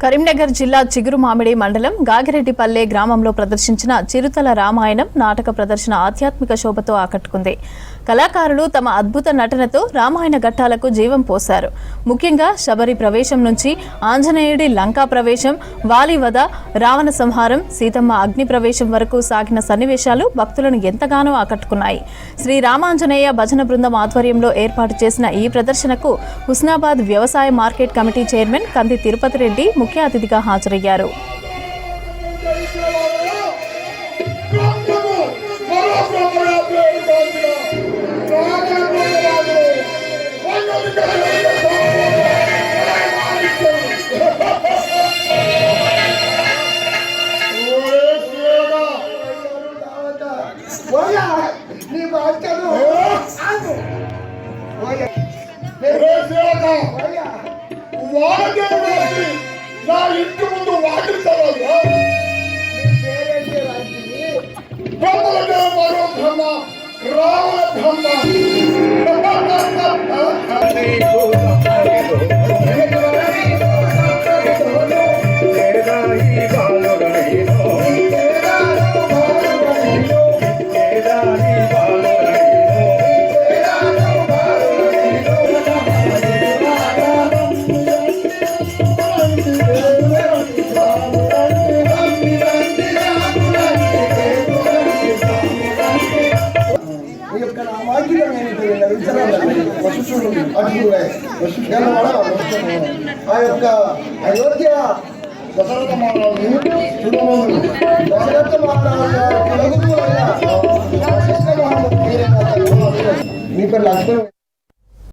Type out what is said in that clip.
కరీంనగర్ జిల్లా చిగురుమామిడి మండలం గాగిరెడ్డిపల్లె గ్రామంలో ప్రదర్శించిన చిరుతల రామాయణం నాటక ప్రదర్శన ఆధ్యాత్మిక శోభతో ఆకట్టుకుంది. కళాకారులు తమ అద్భుత నటనతో రామాయణ ఘట్టాలకు జీవం పోశారు. ముఖ్యంగా శబరి ప్రవేశం నుంచి ఆంజనేయుడి లంకా ప్రవేశం, వాలివద, రావణ సంహారం, సీతమ్మ అగ్ని ప్రవేశం వరకు సాగిన సన్నివేశాలు భక్తులను ఎంతగానో ఆకట్టుకున్నాయి. శ్రీ రామాంజనేయ భజన బృందం ఆధ్వర్యంలో ఏర్పాటు చేసిన ఈ ప్రదర్శనకు హుస్నాబాద్ వ్యవసాయ మార్కెట్ కమిటీ చైర్మన్ కంది తిరుపతి రెడ్డి ముఖ్య అతిథిగా హాజరయ్యారు. నా ఇంటి ముందు వాకిస్తారా మరో బ్రహ్మ రావణ బ్రహ్మ ఆ యొక్క అయోధ్య దశరథ మహారాజు దశరథ మహారాజు మీ పేరు లక్ష్మణ్.